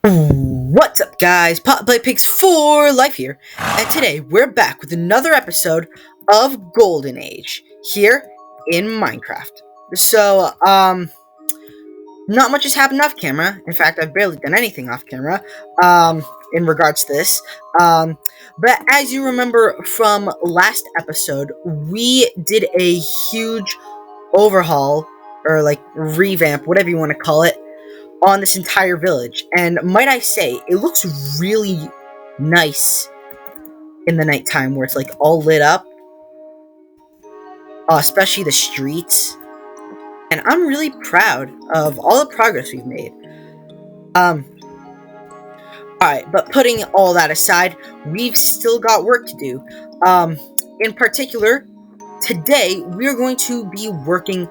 What's up, guys? Pot Play Pigs for Life here, and today we're back with another episode of Golden Age here in Minecraft. So, not much has happened off camera. In fact, I've barely done anything off camera, in regards to this. But as you remember from last episode, we did a huge overhaul, or like revamp, whatever you want to call it, on this entire village, and might I say, it looks really nice in the nighttime where it's like all lit up, especially the streets, and I'm really proud of all the progress we've made. Alright, but putting all that aside, we've still got work to do. In particular, today we're going to be working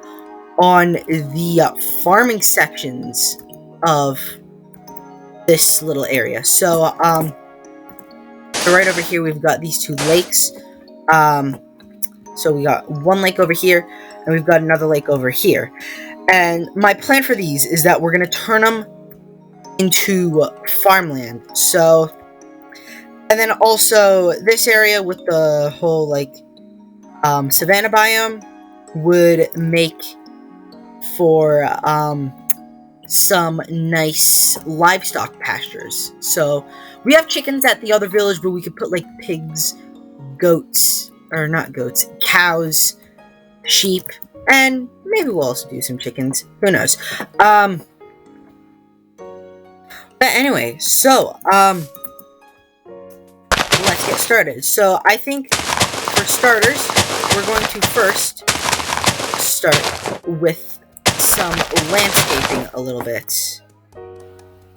on the farming sections of this little area. So right over here we've got these two lakes. So we got one lake over here, and we've got another lake over here. And my plan for these is that we're going to turn them into farmland. So, and then also this area with the whole like savanna biome would make for some nice livestock pastures. So we have chickens at the other village, but we could put like pigs, goats, or not goats, cows, sheep, and maybe we'll also do some chickens. Who knows? But anyway, so let's get started. So I think for starters, we're going to first start with some landscaping a little bit.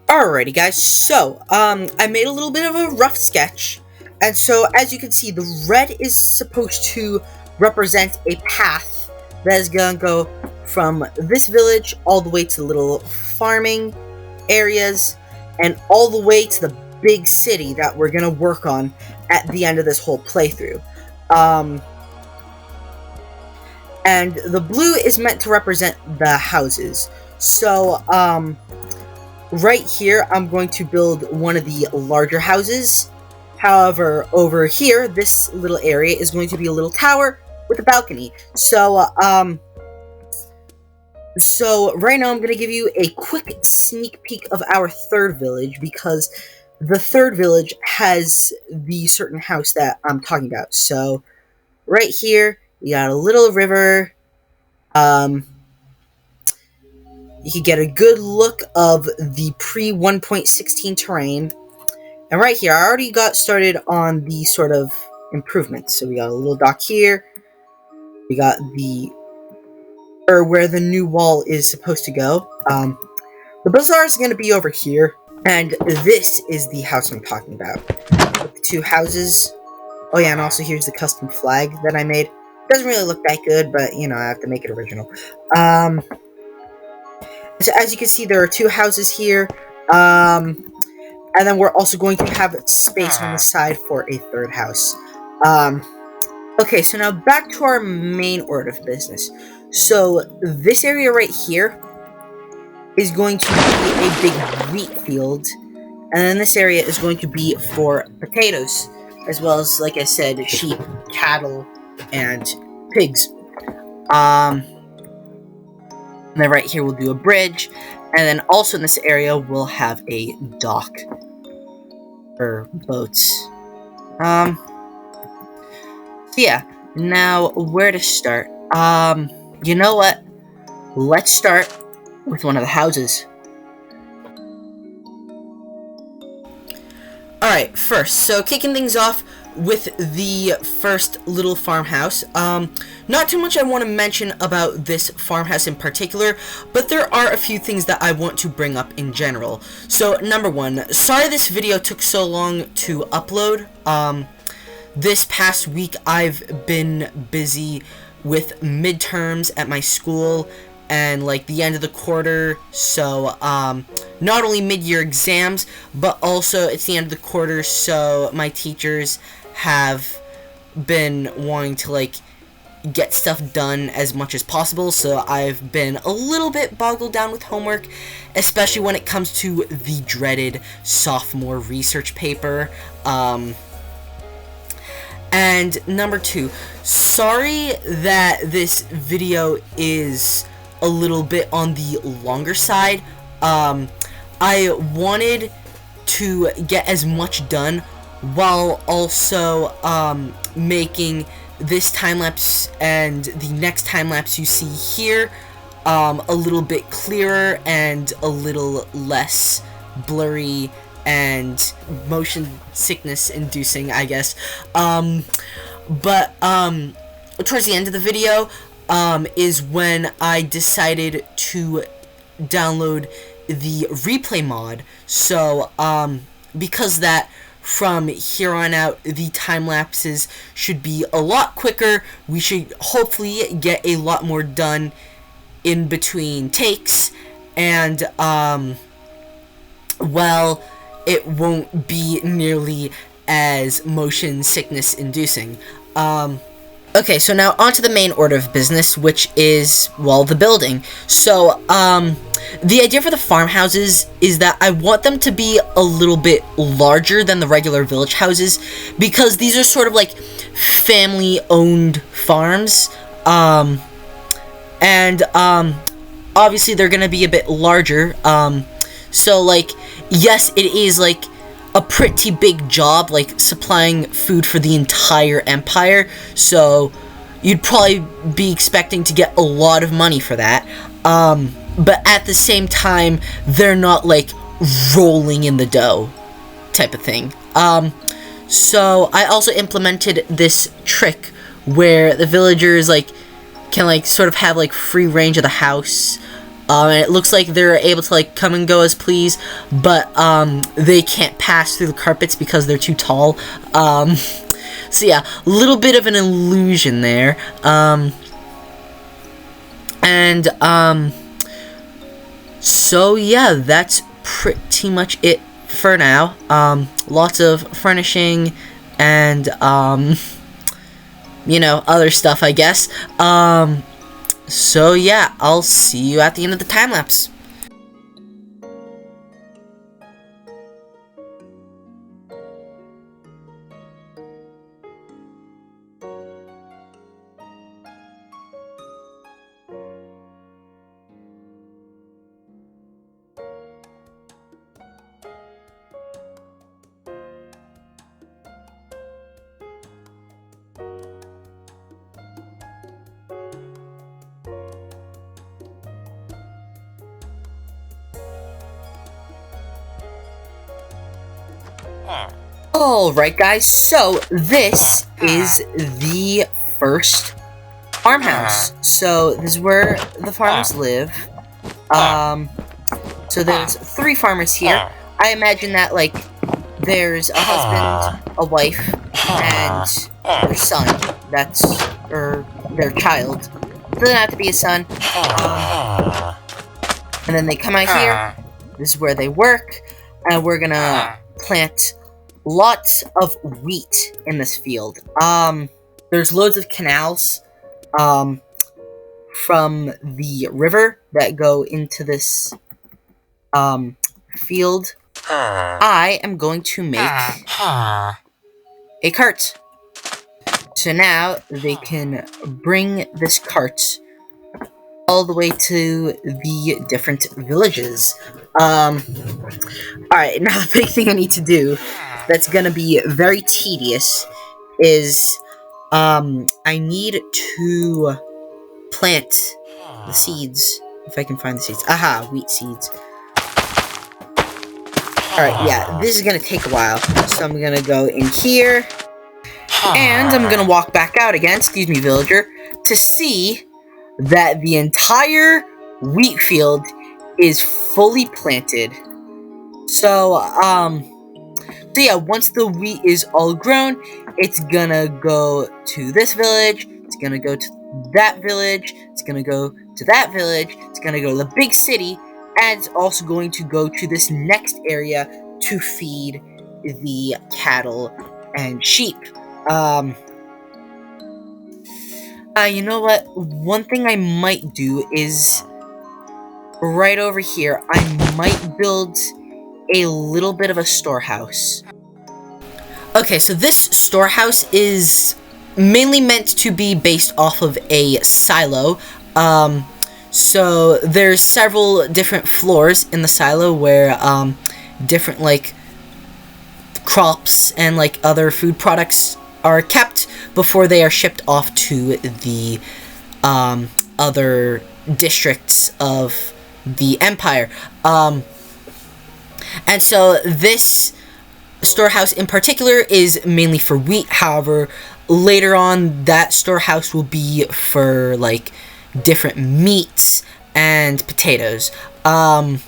Alrighty, guys, so I made a little bit of a rough sketch, and so as you can see, the red is supposed to represent a path that is gonna go from this village all the way to the little farming areas and all the way to the big city that we're gonna work on at the end of this whole playthrough. And the blue is meant to represent the houses. So, right here, I'm going to build one of the larger houses. However, over here, this little area is going to be a little tower with a balcony. So right now I'm going to give you a quick sneak peek of our third village, because the third village has the certain house that I'm talking about. So, right here, you got a little river. You can get a good look of the pre-1.16 terrain. And right here, I already got started on the sort of improvements. So we got a little dock here. We got where the new wall is supposed to go. The bazaar is going to be over here. And this is the house I'm talking about. With the two houses. Oh yeah, and also here's the custom flag that I made. Doesn't really look that good, but, you know, I have to make it original. So as you can see, there are two houses here. And then we're also going to have space on the side for a third house. Okay, so now back to our main order of business. So this area right here is going to be a big wheat field. And then this area is going to be for potatoes, as well as, like I said, sheep, cattle, and pigs. And then right here we'll do a bridge, and then also in this area we'll have a dock for boats. So yeah, now where to start? You know what? Let's start with one of the houses. Alright, first, so kicking things off with the first little farmhouse. Not too much I want to mention about this farmhouse in particular, but there are a few things that I want to bring up in general. So, number one, sorry this video took so long to upload. This past week I've been busy with midterms at my school and like the end of the quarter, so not only mid-year exams, but also it's the end of the quarter, so my teachers have been wanting to like get stuff done as much as possible, so I've been a little bit boggled down with homework, especially when it comes to the dreaded sophomore research paper. And number 2, sorry that this video is a little bit on the longer side. I wanted to get as much done while also making this time-lapse and the next time-lapse you see here a little bit clearer and a little less blurry and motion sickness inducing, I guess. But towards the end of the video is when I decided to download the replay mod. So because that, from here on out, the time lapses should be a lot quicker. We should hopefully get a lot more done in between takes, and well, it won't be nearly as motion sickness inducing. Okay, so now on to the main order of business, which is, well, the building. So, the idea for the farmhouses is that I want them to be a little bit larger than the regular village houses, because these are sort of like family-owned farms, and obviously they're gonna be a bit larger. So, like, yes, it is, like, a pretty big job, like, supplying food for the entire empire, so you'd probably be expecting to get a lot of money for that, but at the same time, they're not, like, rolling in the dough type of thing. So I also implemented this trick where the villagers, like, can, like, sort of have, like, free range of the house. And it looks like they're able to, like, come and go as please, but they can't pass through the carpets because they're too tall. So yeah, a little bit of an illusion there. So yeah, that's pretty much it for now. Lots of furnishing and, you know, other stuff, I guess. So yeah, I'll see you at the end of the time-lapse. Alright guys, so this is the first farmhouse. So this is where the farmers live. So there's 3 farmers here. I imagine that, like, there's a husband, a wife, and their son. That's, or their child. Doesn't have to be a son. And then they come out here. This is where they work, and we're gonna plant lots of wheat in this field. There's loads of canals, from the river that go into this, field. I am going to make a cart. So now they can bring this cart all the way to the different villages. Alright, now the big thing I need to do that's gonna be very tedious is, I need to plant the seeds, if I can find the seeds. Aha, wheat seeds. Alright, yeah, this is gonna take a while, so I'm gonna go in here, and I'm gonna walk back out again, excuse me, villager, to see that the entire wheat field is fully planted. So yeah, once the wheat is all grown, it's gonna go to this village, it's gonna go to that village, it's gonna go to that village, it's gonna go to the big city, and it's also going to go to this next area to feed the cattle and sheep. You know what? One thing I might do is right over here, I might build a little bit of a storehouse. Okay, so this storehouse is mainly meant to be based off of a silo. So there's several different floors in the silo where different like crops and like other food products are kept before they are shipped off to the other districts of the empire. And so this storehouse in particular is mainly for wheat. However, later on that storehouse will be for like different meats and potatoes. And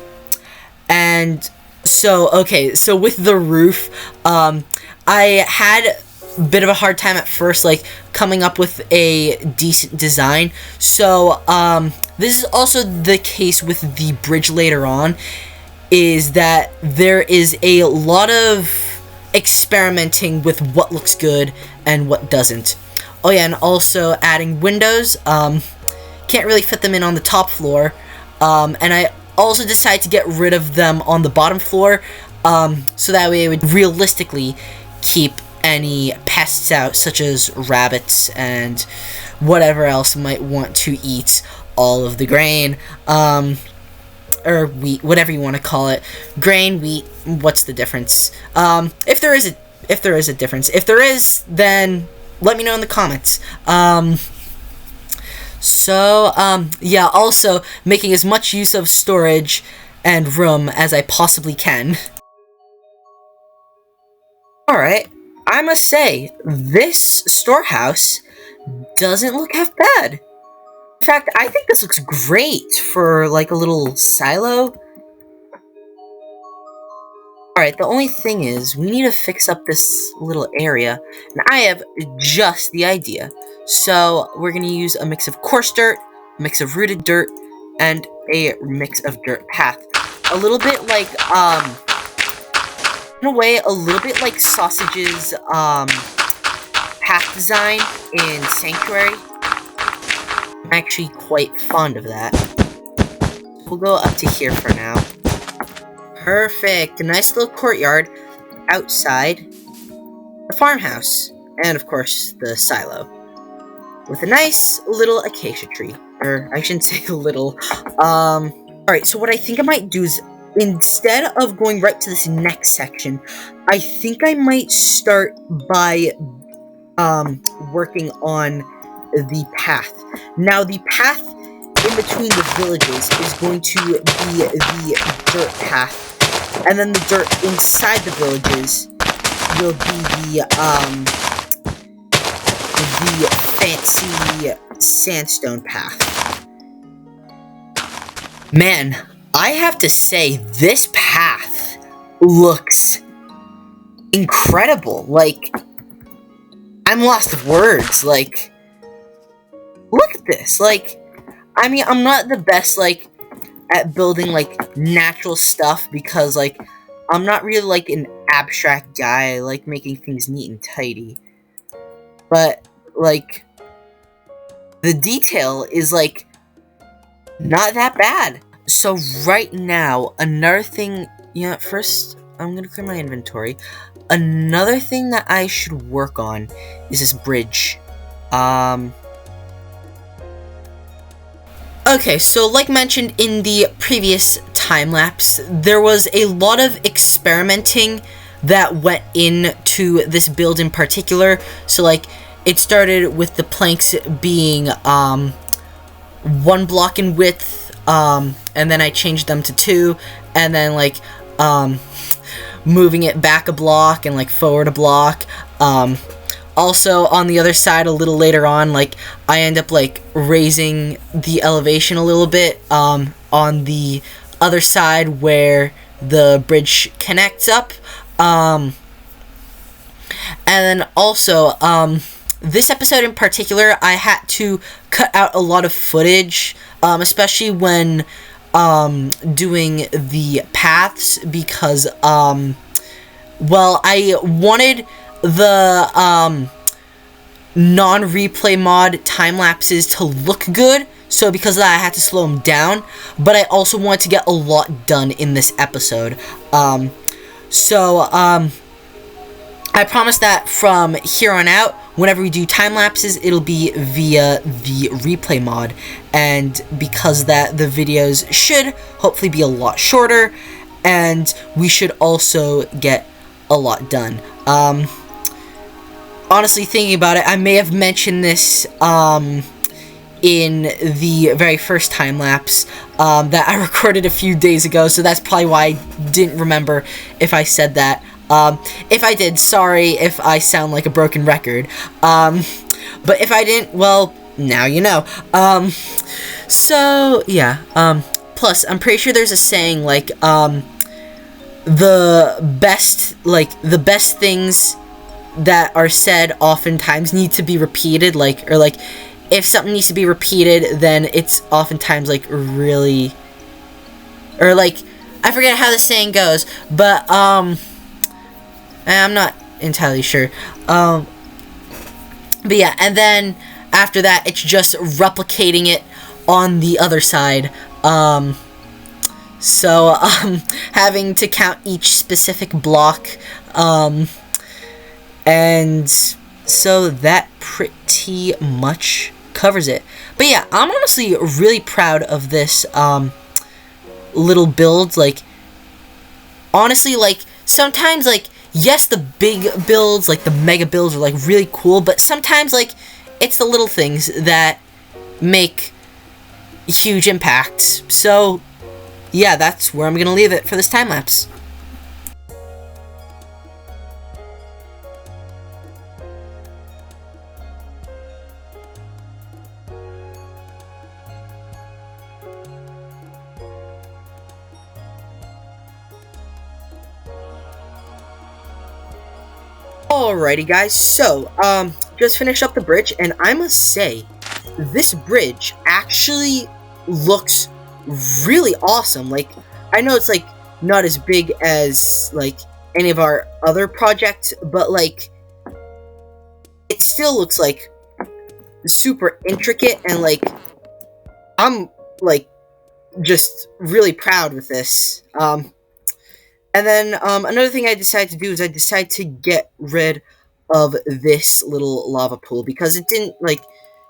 so, okay, so with the roof, I had a bit of a hard time at first, like, coming up with a decent design. So, this is also the case with the bridge later on, is that there is a lot of experimenting with what looks good and what doesn't. Oh yeah, and also adding windows. Can't really fit them in on the top floor. And I also decided to get rid of them on the bottom floor, so that way it would realistically keep any pests out, such as rabbits and whatever else might want to eat all of the grain, or wheat, whatever you want to call it. Grain, wheat, what's the difference? If there is a difference. If there is, then let me know in the comments. Yeah, also making as much use of storage and room as I possibly can. Alright, I must say, this storehouse doesn't look half bad. In fact, I think this looks great for, like, a little silo. Alright, the only thing is, we need to fix up this little area, and I have just the idea. So, we're gonna use a mix of coarse dirt, a mix of rooted dirt, and a mix of dirt path. A little bit like, in a way, a little bit like Sausage's, path design in Sanctuary. I'm actually quite fond of that. We'll go up to here for now. Perfect. A nice little courtyard outside the farmhouse. And, of course, the silo. With a nice little acacia tree. Or, I shouldn't say little. Alright, so what I think I might do is, instead of going right to this next section, I think I might start by, working on the path. Now, the path in between the villages is going to be the dirt path. And then the dirt inside the villages will be the fancy sandstone path. Man, I have to say, this path looks incredible. Like, I'm lost of words. Like, look at this. Like, I mean, I'm not the best, like, at building, like, natural stuff, because, like, I'm not really, like, an abstract guy. I like making things neat and tidy. But, like, the detail is, like, not that bad. So, right now, another thing, first, I'm gonna clear my inventory. Another thing that I should work on is this bridge. Okay, so like mentioned in the previous time-lapse, there was a lot of experimenting that went into this build in particular. So, like, it started with the planks being 1 block in width, and then I changed them to 2, and then, like, moving it back a block and, like, forward a block. Also, on the other side, a little later on, like, I end up, like, raising the elevation a little bit, on the other side where the bridge connects up. And then also, this episode in particular, I had to cut out a lot of footage, especially when, doing the paths, because, well, I wanted the non-replay mod time lapses to look good, so because of that I had to slow them down, but I also wanted to get a lot done in this episode. I promise that from here on out, whenever we do time lapses, it'll be via the replay mod, and because of that, the videos should hopefully be a lot shorter, and we should also get a lot done. Honestly, thinking about it, I may have mentioned this in the very first time lapse that I recorded a few days ago, so that's probably why I didn't remember if I said that. If I did, sorry if I sound like a broken record. But if I didn't, well, now you know. So yeah. Plus, I'm pretty sure there's a saying like the best things that are said oftentimes need to be repeated, or if something needs to be repeated, then it's oftentimes really, or I forget how the saying goes, but I'm not entirely sure. But yeah, and then after that, it's just replicating it on the other side. Having to count each specific block, and so that pretty much covers it. But yeah, I'm honestly really proud of this little build. Honestly, sometimes yes, the big builds, the mega builds are really cool, but sometimes it's the little things that make huge impact. So yeah, that's where I'm gonna leave it for this time lapse. Alrighty guys, so, just finished up the bridge, and I must say, this bridge actually looks really awesome. I know it's, not as big as, any of our other projects, but, it still looks, super intricate, and, I'm, just really proud with this. And then, another thing I decided to do is I decided to get rid of this little lava pool, because it didn't,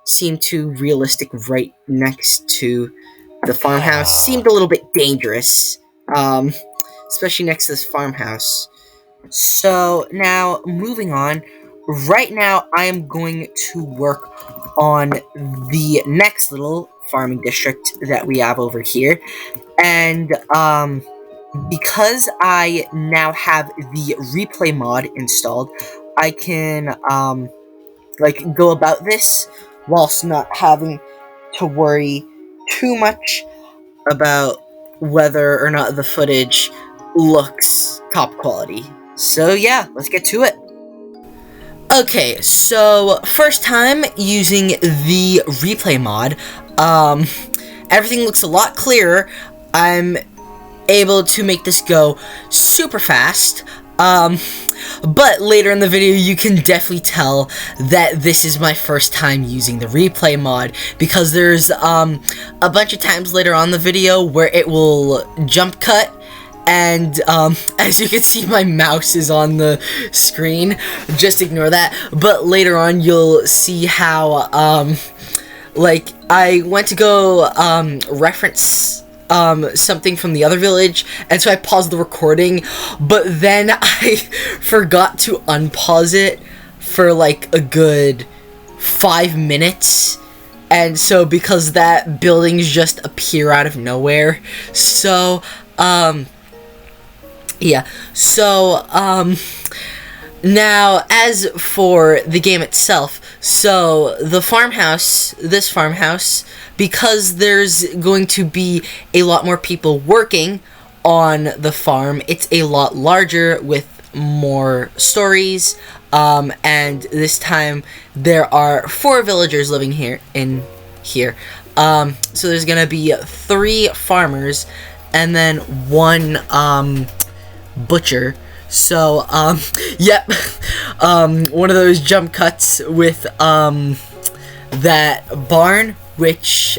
seem too realistic right next to the farmhouse. It seemed a little bit dangerous, especially next to this farmhouse. So, now, moving on, right now I am going to work on the next little farming district that we have over here, and, because I now have the replay mod installed, I can, go about this whilst not having to worry too much about whether or not the footage looks top quality. So yeah, let's get to it. Okay, so first time using the replay mod, everything looks a lot clearer. I'm able to make this go super fast, but later in the video you can definitely tell that this is my first time using the replay mod, because there's a bunch of times later on the video where it will jump cut, and as you can see, my mouse is on the screen. Just ignore that. But later on you'll see how I went to go reference something from the other village, and so I paused the recording, but then I forgot to unpause it for a good 5 minutes, and so because that buildings just appear out of nowhere. So yeah, so now as for the game itself, so this farmhouse, because there's going to be a lot more people working on the farm, it's a lot larger with more stories, and this time there are 4 villagers living here. So there's gonna be 3 farmers and then 1 butcher. So, yep, one of those jump cuts with, that barn, which,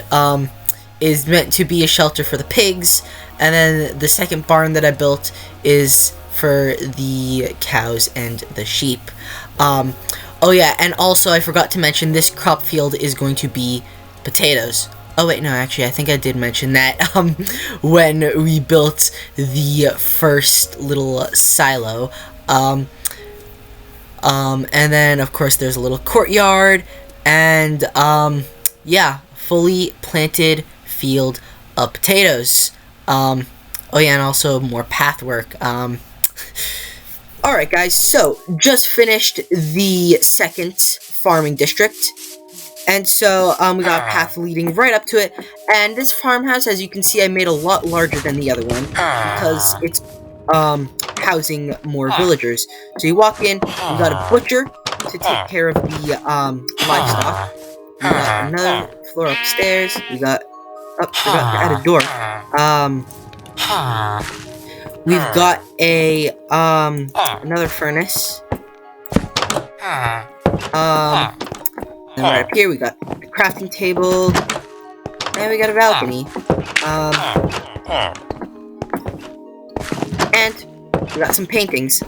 is meant to be a shelter for the pigs, and then the second barn that I built is for the cows and the sheep. Oh yeah, and also I forgot to mention this crop field is going to be potatoes. Oh wait, no, actually I think I did mention that when we built the first little silo. And then of course there's a little courtyard and yeah, fully planted field of potatoes. Oh yeah, and also more path work. Alright guys, so just finished the second farming district, and so we got a path leading right up to it, and this farmhouse, as you can see, I made a lot larger than the other one because it's housing more villagers. So you walk in, we got a butcher to take care of the livestock. We got another floor upstairs. We got forgot to add a door. We've got a another furnace. And right up here we got a crafting table, and we got a balcony. And we got some paintings.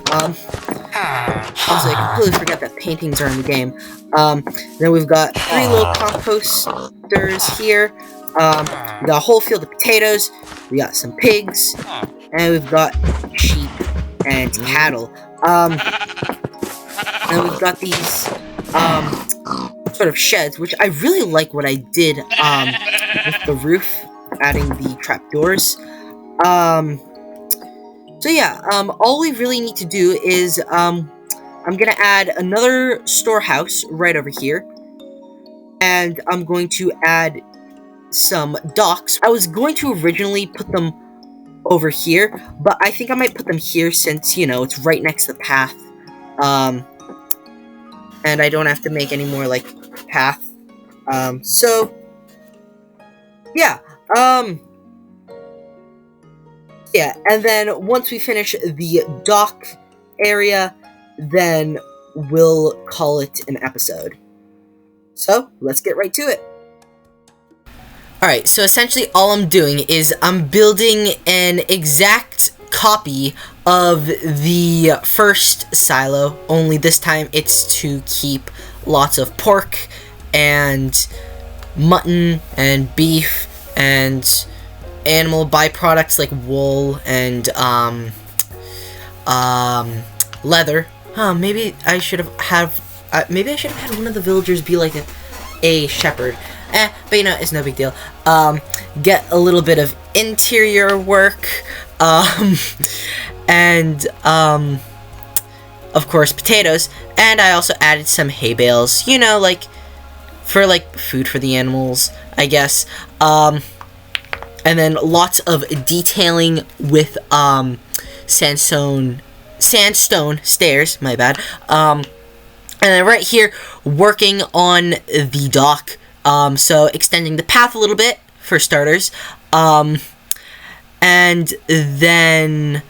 Also, I completely forgot that paintings are in the game. Then we've got 3 little composters here. We got a whole field of potatoes. We got some pigs, and we've got sheep and cattle. And we've got these sort of sheds, which I really like what I did with the roof, adding the trapdoors. So yeah, all we really need to do is I'm gonna add another storehouse right over here, and I'm going to add some docks. I was going to originally put them over here, but I think I might put them here since, you know, it's right next to the path. And I don't have to make any more, like, path. So, yeah, yeah, and then once we finish the dock area, then we'll call it an episode. So, let's get right to it. Alright, so essentially all I'm doing is I'm building an exact copy of the first silo, only this time it's to keep lots of pork and mutton and beef and animal byproducts like wool and leather. Maybe I should have had one of the villagers be like a shepherd. But you know, it's no big deal. Get a little bit of interior work, and of course potatoes, and I also added some hay bales, you know, like for like food for the animals, I guess. And then lots of detailing with sandstone stairs, my bad. And then right here, working on the dock. So extending the path a little bit, for starters. And then,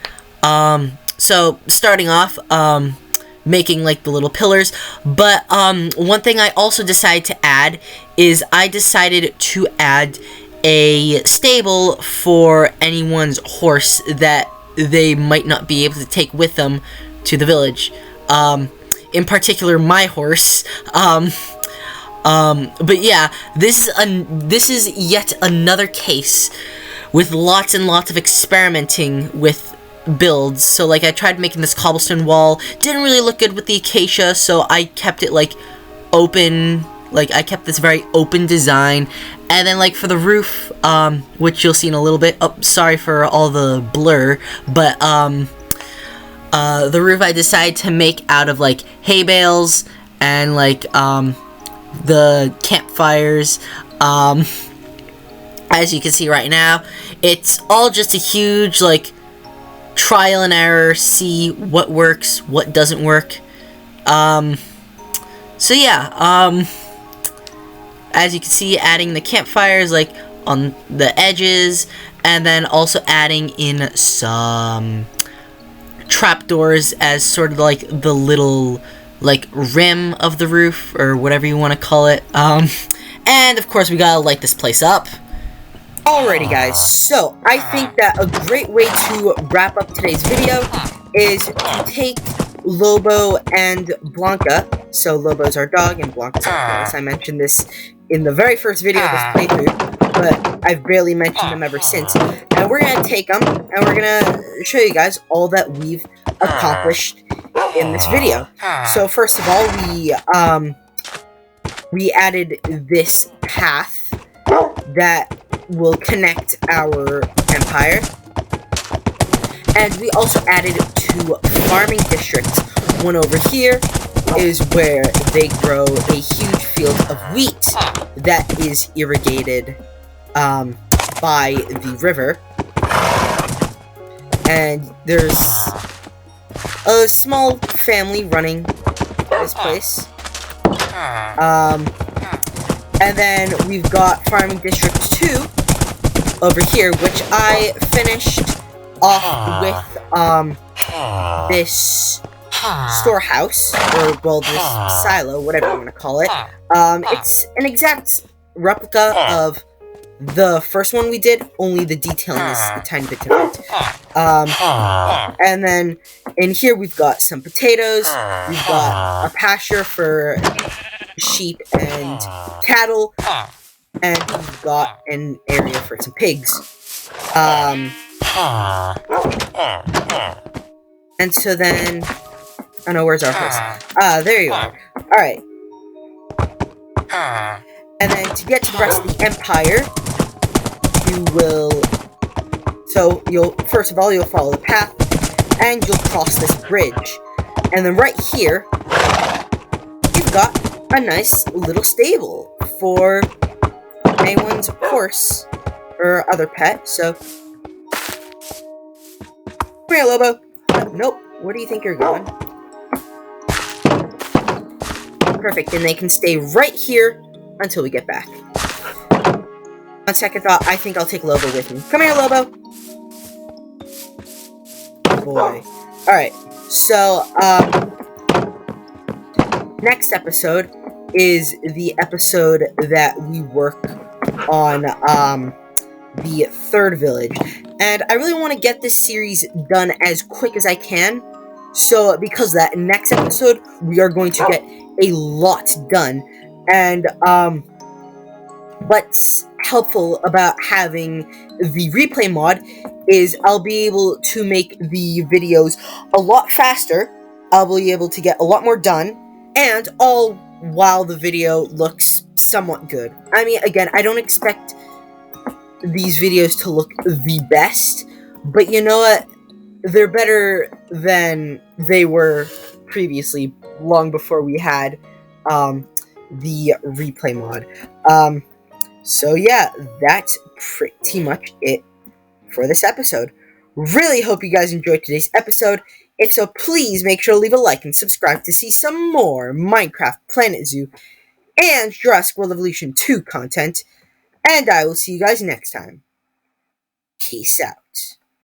so starting off, making like the little pillars. But, one thing I also decided to add is I decided to add a stable for anyone's horse that they might not be able to take with them to the village. In particular, my horse. But yeah, this is yet another case with lots and lots of experimenting with builds. So like I tried making this cobblestone wall, didn't really look good with the acacia, so I kept it like open, like I kept this very open design. And then like for the roof, which you'll see in a little bit, oh sorry for all the blur, but the roof I decided to make out of like hay bales and like the campfires. As you can see right now, it's all just a huge like trial and error, see what works, what doesn't work. So yeah, as you can see, adding the campfires like on the edges, and then also adding in some trapdoors as sort of like the little like rim of the roof or whatever you want to call it. And of course we gotta light this place up. Alrighty guys, so I think that a great way to wrap up today's video is to take Lobo and Blanca. So Lobo's our dog and Blanca's our horse. I mentioned this in the very first video of this playthrough, but I've barely mentioned them ever since. And we're gonna take them and we're gonna show you guys all that we've accomplished in this video. So first of all, we added this path that will connect our empire, and we also added 2 farming districts. One over here is where they grow a huge field of wheat that is irrigated by the river, and there's a small family running this place. And then we've got farming district 2 over here, which I finished off with this storehouse, or well, this silo, whatever you want to call it. It's an exact replica of the first one we did, only the detailing is a tiny bit different. And then in here we've got some potatoes, we've got a pasture for sheep and cattle, and we've got an area for some pigs. And so then, oh no, where's our horse? There you are. Alright. And then to get to the rest of the empire, you will, so first of all, you'll follow the path, and you'll cross this bridge. And then right here, you've got a nice little stable for anyone's horse or other pet. So, come here, Lobo. Nope. Where do you think you're going? Perfect. And they can stay right here until we get back. On second thought, I think I'll take Lobo with me. Come here, Lobo. Boy. Alright. So, next episode is the episode that we work on the 3rd village, and I really want to get this series done as quick as I can, so because that next episode we are going to get a lot done. And what's helpful about having the replay mod is I'll be able to make the videos a lot faster, I'll be able to get a lot more done, and all while the video looks somewhat good. I mean, again, I don't expect these videos to look the best, but you know what? They're better than they were previously, long before we had the replay mod. So yeah, that's pretty much it for this episode. Really hope you guys enjoyed today's episode. If so, please make sure to leave a like and subscribe to see some more Minecraft, Planet Zoo, and Jurassic World Evolution 2 content. And I will see you guys next time. Peace out.